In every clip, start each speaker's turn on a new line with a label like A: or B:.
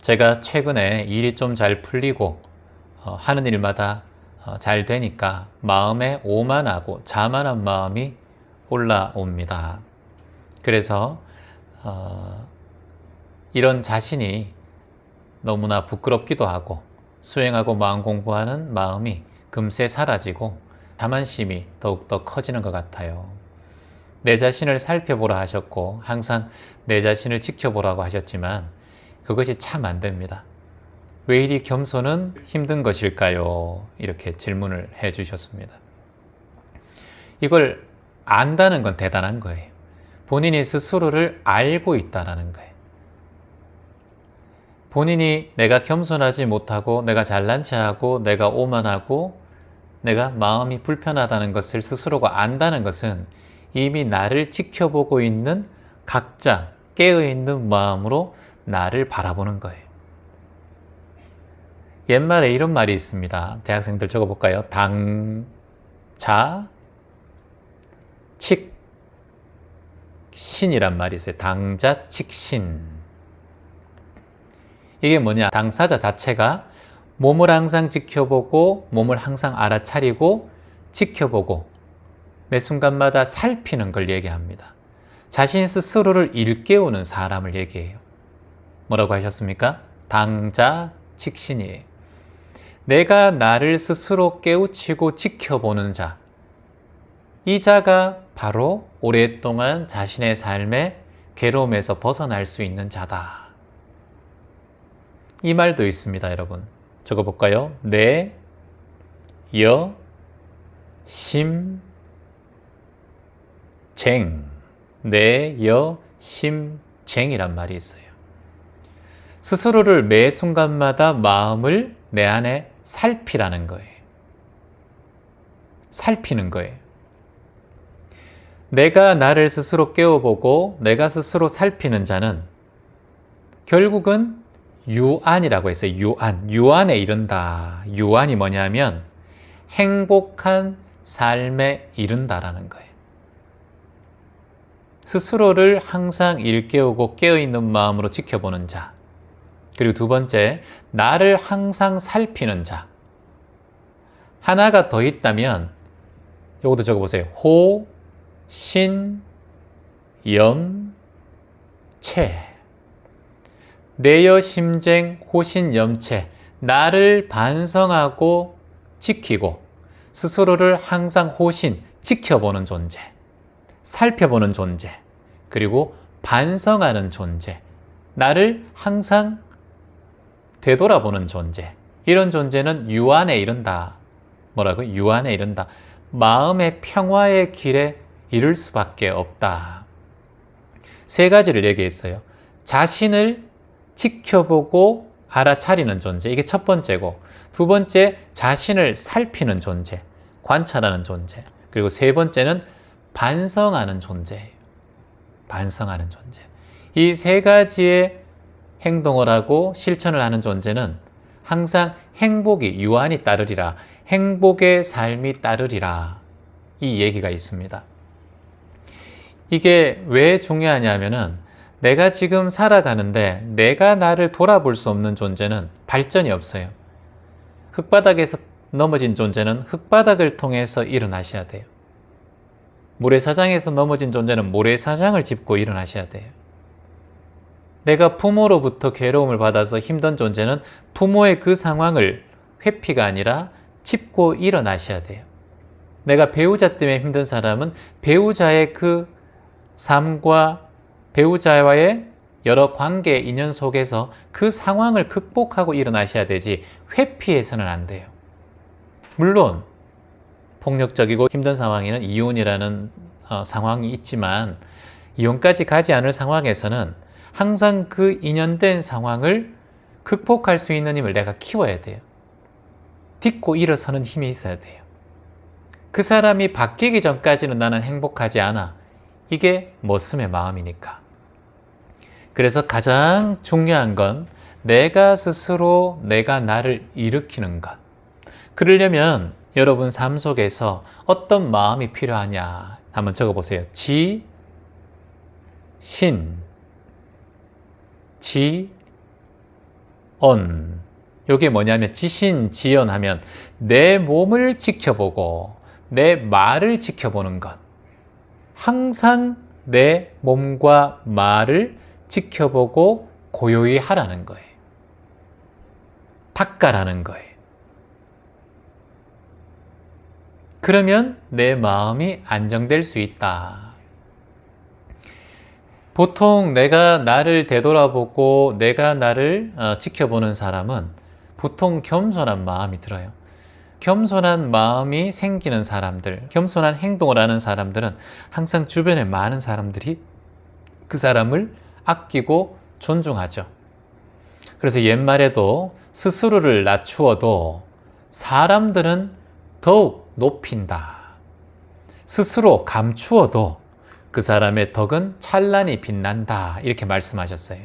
A: 제가 최근에 일이 좀 잘 풀리고 하는 일마다 잘 되니까 마음에 오만하고 자만한 마음이 올라옵니다. 그래서 이런 자신이 너무나 부끄럽기도 하고 수행하고 마음 공부하는 마음이 금세 사라지고 자만심이 더욱더 커지는 것 같아요. 내 자신을 살펴보라 하셨고 항상 내 자신을 지켜보라고 하셨지만 그것이 참 안 됩니다. 왜 이리 겸손은 힘든 것일까요? 이렇게 질문을 해 주셨습니다. 이걸 안다는 건 대단한 거예요. 본인이 스스로를 알고 있다는 거예요. 본인이 내가 겸손하지 못하고 내가 잘난 체하고 내가 오만하고 내가 마음이 불편하다는 것을 스스로가 안다는 것은 이미 나를 지켜보고 있는 각자 깨어있는 마음으로 나를 바라보는 거예요. 옛말에 이런 말이 있습니다. 대학생들 적어볼까요? 당자 칙신이란 말이 있어요. 당자 칙신. 이게 뭐냐? 당사자 자체가 몸을 항상 지켜보고 몸을 항상 알아차리고 지켜보고 매 순간마다 살피는 걸 얘기합니다. 자신 스스로를 일깨우는 사람을 얘기해요. 뭐라고 하셨습니까? 당자 칙신이에요. 내가 나를 스스로 깨우치고 지켜보는 자, 이 자가 바로 오랫동안 자신의 삶의 괴로움에서 벗어날 수 있는 자다. 이 말도 있습니다, 여러분. 적어볼까요? 내, 여, 심, 쟁. 내, 여, 심, 쟁이란 말이 있어요. 스스로를 매 순간마다 마음을 내 안에 살피라는 거예요. 살피는 거예요. 내가 나를 스스로 깨워보고 내가 스스로 살피는 자는 결국은 유안이라고 했어요. 유안에 이른다. 유안이 뭐냐면 행복한 삶에 이른다라는 거예요. 스스로를 항상 일깨우고 깨어있는 마음으로 지켜보는 자. 그리고 두 번째, 나를 항상 살피는 자. 하나가 더 있다면 이것도 적어보세요. 호, 신, 염, 채. 내여 심쟁, 호신, 염채. 나를 반성하고 지키고 스스로를 항상 호신, 지켜보는 존재. 살펴보는 존재. 그리고 반성하는 존재. 나를 항상 되돌아보는 존재. 이런 존재는 유안에 이른다. 뭐라고? 유안에 이른다. 마음의 평화의 길에 이를 수밖에 없다. 세 가지를 얘기했어요. 자신을 지켜보고 알아차리는 존재. 이게 첫 번째고, 두 번째, 자신을 살피는 존재. 관찰하는 존재. 그리고 세 번째는 반성하는 존재예요. 반성하는 존재. 이 세 가지의 행동을 하고 실천을 하는 존재는 항상 행복이 유한이 따르리라. 행복의 삶이 따르리라. 이 얘기가 있습니다. 이게 왜 중요하냐면은 내가 지금 살아가는데 내가 나를 돌아볼 수 없는 존재는 발전이 없어요. 흙바닥에서 넘어진 존재는 흙바닥을 통해서 일어나셔야 돼요. 모래사장에서 넘어진 존재는 모래사장을 짚고 일어나셔야 돼요. 내가 부모로부터 괴로움을 받아서 힘든 존재는 부모의 그 상황을 회피가 아니라 짚고 일어나셔야 돼요. 내가 배우자 때문에 힘든 사람은 배우자의 그 삶과 배우자와의 여러 관계, 인연 속에서 그 상황을 극복하고 일어나셔야 되지 회피해서는 안 돼요. 물론 폭력적이고 힘든 상황에는 이혼이라는 상황이 있지만 이혼까지 가지 않을 상황에서는 항상 그 인연된 상황을 극복할 수 있는 힘을 내가 키워야 돼요. 딛고 일어서는 힘이 있어야 돼요. 그 사람이 바뀌기 전까지는 나는 행복하지 않아. 이게 머슴의 마음이니까. 그래서 가장 중요한 건 내가 스스로 내가 나를 일으키는 것. 그러려면 여러분 삶 속에서 어떤 마음이 필요하냐 한번 적어보세요. 지, 신, 지, 언. 요게 뭐냐면 지신지연하면 내 몸을 지켜보고 내 말을 지켜보는 것. 항상 내 몸과 말을 지켜보고 고요히 하라는 거예요. 닦아라는 거예요. 그러면 내 마음이 안정될 수 있다. 보통 내가 나를 되돌아보고 내가 나를 지켜보는 사람은 보통 겸손한 마음이 들어요. 겸손한 마음이 생기는 사람들, 겸손한 행동을 하는 사람들은 항상 주변에 많은 사람들이 그 사람을 아끼고 존중하죠. 그래서 옛말에도 스스로를 낮추어도 사람들은 더욱 높인다. 스스로 감추어도 그 사람의 덕은 찬란히 빛난다. 이렇게 말씀하셨어요.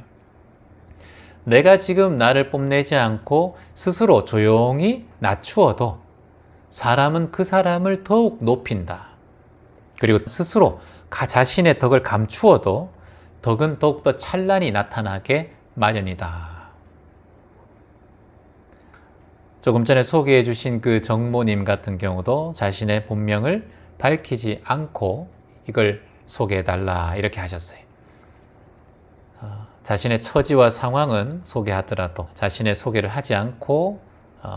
A: 내가 지금 나를 뽐내지 않고 스스로 조용히 낮추어도 사람은 그 사람을 더욱 높인다. 그리고 스스로 자신의 덕을 감추어도 덕은 더욱더 찬란히 나타나게 마련이다. 조금 전에 소개해 주신 그 정모님 같은 경우도 자신의 본명을 밝히지 않고 이걸 소개해 달라 이렇게 하셨어요. 자신의 처지와 상황은 소개하더라도 자신의 소개를 하지 않고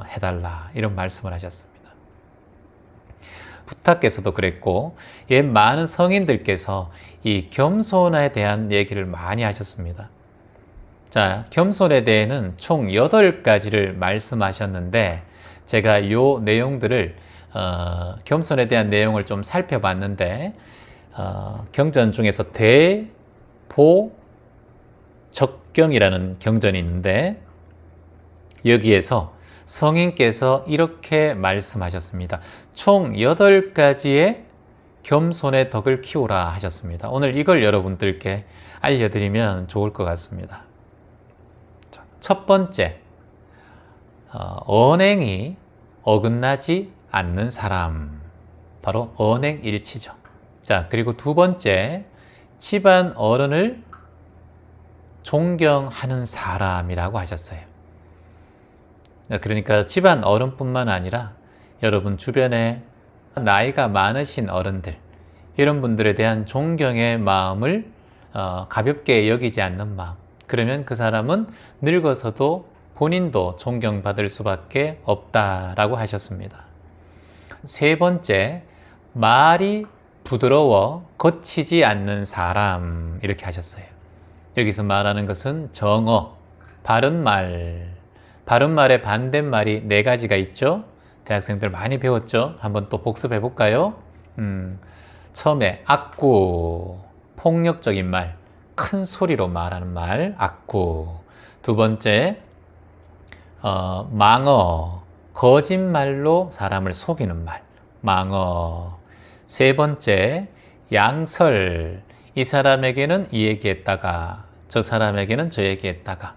A: 해달라 이런 말씀을 하셨습니다. 부탁께서도 그랬고 많은 성인들께서 이 겸손에 대한 얘기를 많이 하셨습니다. 자, 겸손에 대해는 총 8가지를 말씀하셨는데 제가 이 내용들을 겸손에 대한 내용을 좀 살펴봤는데 경전 중에서 대보적경이라는 경전이 있는데 여기에서 성인께서 이렇게 말씀하셨습니다. 총 8가지의 겸손의 덕을 키우라 하셨습니다. 오늘 이걸 여러분들께 알려드리면 좋을 것 같습니다. 첫 번째, 언행이 어긋나지 않는 사람. 바로 언행일치죠. 자, 그리고 두 번째, 집안 어른을 존경하는 사람이라고 하셨어요. 그러니까 집안 어른뿐만 아니라 여러분 주변에 나이가 많으신 어른들, 이런 분들에 대한 존경의 마음을 가볍게 여기지 않는 마음. 그러면 그 사람은 늙어서도 본인도 존경받을 수밖에 없다라고 하셨습니다. 세 번째, 말이 부드러워 거치지 않는 사람 이렇게 하셨어요. 여기서 말하는 것은 정어, 바른말. 바른말의 반대말이 4가지가 있죠. 대학생들 많이 배웠죠. 한번 또 복습해 볼까요? 처음에 악구, 폭력적인 말, 큰 소리로 말하는 말, 악구. 두 번째, 망어, 거짓말로 사람을 속이는 말, 망어. 세 번째, 양설, 이 사람에게는 이 얘기했다가 저 사람에게는 저 얘기했다가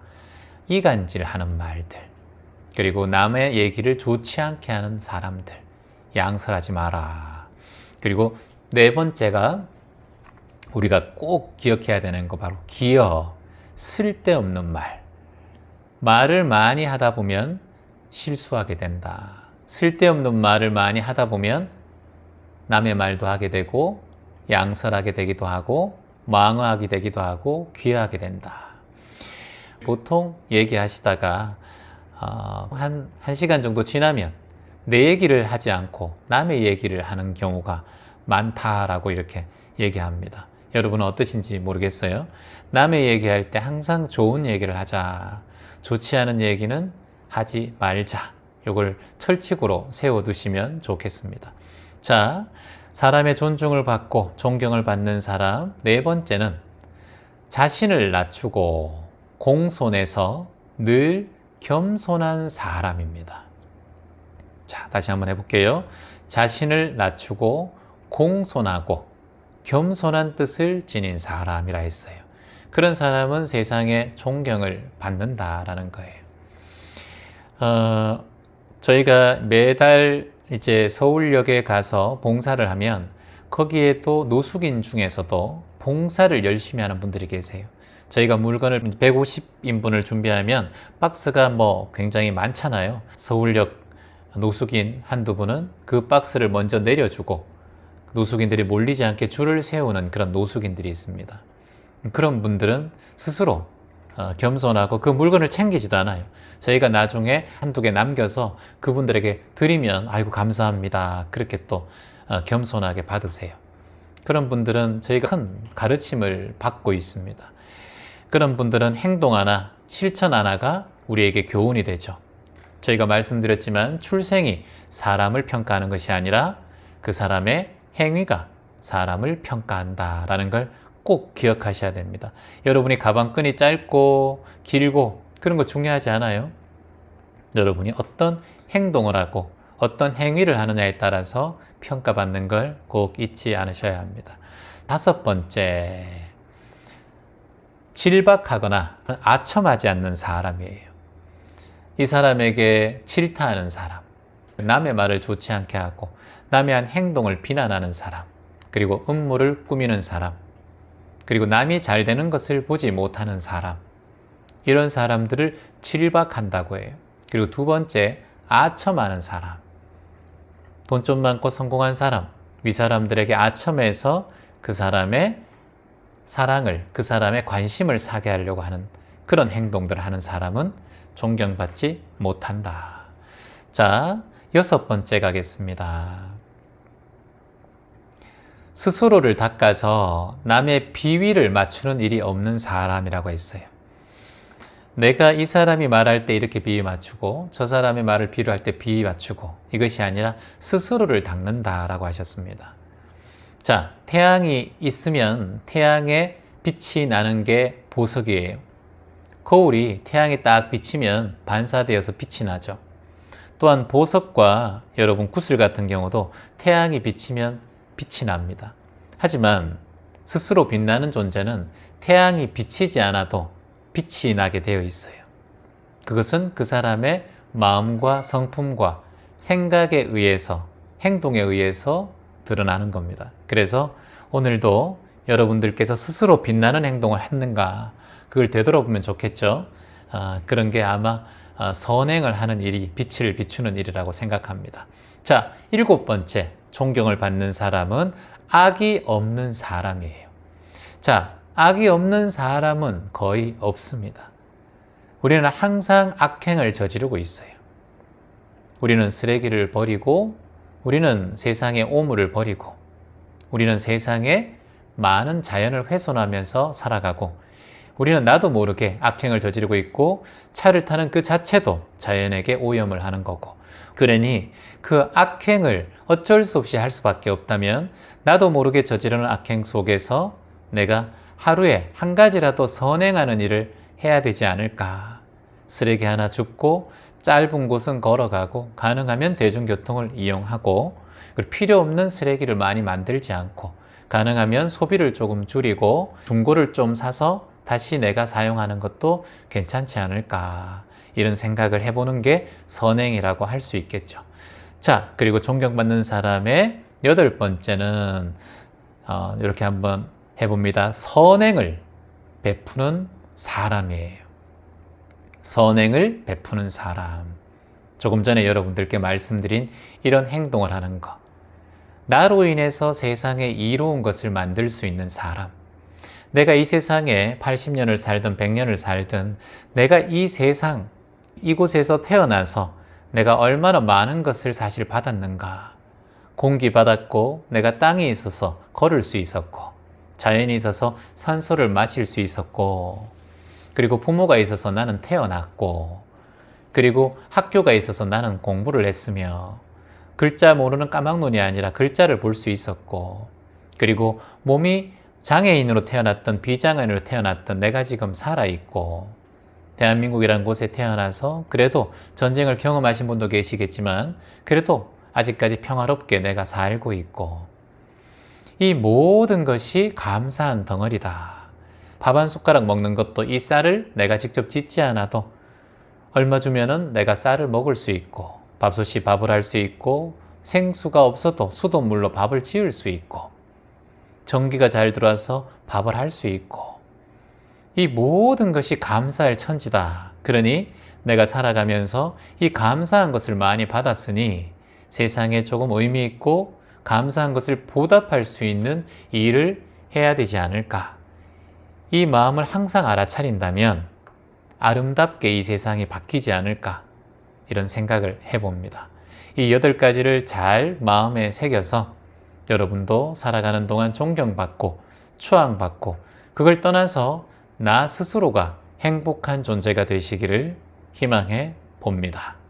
A: 이간질하는 말들. 그리고 남의 얘기를 좋지 않게 하는 사람들, 양설하지 마라. 그리고 네 번째가 우리가 꼭 기억해야 되는 거 바로 기어, 쓸데없는 말. 말을 많이 하다 보면 실수하게 된다. 쓸데없는 말을 많이 하다 보면 남의 말도 하게 되고 양설하게 되기도 하고 망언하게 되기도 하고 귀하게 된다. 보통 얘기하시다가 한 시간 정도 지나면 내 얘기를 하지 않고 남의 얘기를 하는 경우가 많다라고 이렇게 얘기합니다. 여러분은 어떠신지 모르겠어요. 남의 얘기할 때 항상 좋은 얘기를 하자. 좋지 않은 얘기는 하지 말자. 이걸 철칙으로 세워두시면 좋겠습니다. 자, 사람의 존중을 받고 존경을 받는 사람. 네 번째는 자신을 낮추고 공손해서 늘 겸손한 사람입니다. 자, 다시 한번 해볼게요. 자신을 낮추고 공손하고 겸손한 뜻을 지닌 사람이라 했어요. 그런 사람은 세상에 존경을 받는다라는 거예요. 저희가 매달 이제 서울역에 가서 봉사를 하면 거기에 또 노숙인 중에서도 봉사를 열심히 하는 분들이 계세요. 저희가 물건을 150인분을 준비하면 박스가 굉장히 많잖아요. 서울역 노숙인 한두 분은 그 박스를 먼저 내려주고 노숙인들이 몰리지 않게 줄을 세우는 그런 노숙인들이 있습니다. 그런 분들은 스스로 겸손하고 그 물건을 챙기지도 않아요. 저희가 나중에 한두 개 남겨서 그분들에게 드리면 아이고 감사합니다. 그렇게 또 겸손하게 받으세요. 그런 분들은 저희가 큰 가르침을 받고 있습니다. 그런 분들은 행동 하나, 실천 하나가 우리에게 교훈이 되죠. 저희가 말씀드렸지만 출생이 사람을 평가하는 것이 아니라 그 사람의 행위가 사람을 평가한다라는 걸 꼭 기억하셔야 됩니다. 여러분이 가방끈이 짧고 길고 그런 거 중요하지 않아요. 여러분이 어떤 행동을 하고 어떤 행위를 하느냐에 따라서 평가받는 걸 꼭 잊지 않으셔야 합니다. 5번째, 질박하거나 아첨하지 않는 사람이에요. 이 사람에게 질타하는 사람, 남의 말을 좋지 않게 하고 남의 한 행동을 비난하는 사람, 그리고 음모를 꾸미는 사람, 그리고 남이 잘 되는 것을 보지 못하는 사람, 이런 사람들을 질박한다고 해요. 그리고 2번째, 아첨하는 사람. 돈 좀 많고 성공한 사람, 윗사람들에게 아첨해서 그 사람의 사랑을, 그 사람의 관심을 사게 하려고 하는 그런 행동들을 하는 사람은 존경받지 못한다. 자, 6번째 가겠습니다. 스스로를 닦아서 남의 비위를 맞추는 일이 없는 사람이라고 했어요. 내가 이 사람이 말할 때 이렇게 비위 맞추고 저 사람의 말을 비유할 때 비위 맞추고 이것이 아니라 스스로를 닦는다라고 하셨습니다. 자, 태양이 있으면 태양에 빛이 나는 게 보석이에요. 거울이 태양에 딱 비치면 반사되어서 빛이 나죠. 또한 보석과 여러분 구슬 같은 경우도 태양이 비치면 빛이 납니다. 하지만 스스로 빛나는 존재는 태양이 비치지 않아도 빛이 나게 되어 있어요. 그것은 그 사람의 마음과 성품과 생각에 의해서, 행동에 의해서 드러나는 겁니다. 그래서 오늘도 여러분들께서 스스로 빛나는 행동을 했는가, 그걸 되돌아보면 좋겠죠. 그런 게 아마 선행을 하는 일이 빛을 비추는 일이라고 생각합니다. 자, 7번째, 존경을 받는 사람은 악이 없는 사람이에요. 자, 악이 없는 사람은 거의 없습니다. 우리는 항상 악행을 저지르고 있어요. 우리는 쓰레기를 버리고, 우리는 세상의 오물을 버리고, 우리는 세상에 많은 자연을 훼손하면서 살아가고, 우리는 나도 모르게 악행을 저지르고 있고, 차를 타는 그 자체도 자연에게 오염을 하는 거고, 그러니 그 악행을 어쩔 수 없이 할 수밖에 없다면 나도 모르게 저지르는 악행 속에서 내가 하루에 한 가지라도 선행하는 일을 해야 되지 않을까. 쓰레기 하나 줍고 짧은 곳은 걸어가고 가능하면 대중교통을 이용하고 그리고 필요 없는 쓰레기를 많이 만들지 않고 가능하면 소비를 조금 줄이고 중고를 좀 사서 다시 내가 사용하는 것도 괜찮지 않을까. 이런 생각을 해보는 게 선행이라고 할 수 있겠죠. 자, 그리고 존경받는 사람의 8번째는 이렇게 한번 해봅니다. 선행을 베푸는 사람이에요. 선행을 베푸는 사람. 조금 전에 여러분들께 말씀드린 이런 행동을 하는 것. 나로 인해서 세상에 이로운 것을 만들 수 있는 사람. 내가 이 세상에 80년을 살든 100년을 살든 내가 이 세상, 이곳에서 태어나서 내가 얼마나 많은 것을 사실 받았는가. 공기 받았고 내가 땅에 있어서 걸을 수 있었고 자연이 있어서 산소를 마실 수 있었고 그리고 부모가 있어서 나는 태어났고 그리고 학교가 있어서 나는 공부를 했으며 글자 모르는 까막눈이 아니라 글자를 볼 수 있었고 그리고 몸이 장애인으로 태어났던 비장애인으로 태어났던 내가 지금 살아있고 대한민국이라는 곳에 태어나서 그래도 전쟁을 경험하신 분도 계시겠지만 그래도 아직까지 평화롭게 내가 살고 있고 이 모든 것이 감사한 덩어리다. 밥 한 숟가락 먹는 것도 이 쌀을 내가 직접 짓지 않아도 얼마 주면은 내가 쌀을 먹을 수 있고 밥솥이 밥을 할 수 있고 생수가 없어도 수돗물로 밥을 지을 수 있고 전기가 잘 들어와서 밥을 할 수 있고 이 모든 것이 감사할 천지다. 그러니 내가 살아가면서 이 감사한 것을 많이 받았으니 세상에 조금 의미 있고 감사한 것을 보답할 수 있는 일을 해야 되지 않을까. 이 마음을 항상 알아차린다면 아름답게 이 세상이 바뀌지 않을까. 이런 생각을 해봅니다. 이 8가지를 잘 마음에 새겨서 여러분도 살아가는 동안 존경받고 추앙받고 그걸 떠나서 나 스스로가 행복한 존재가 되시기를 희망해 봅니다.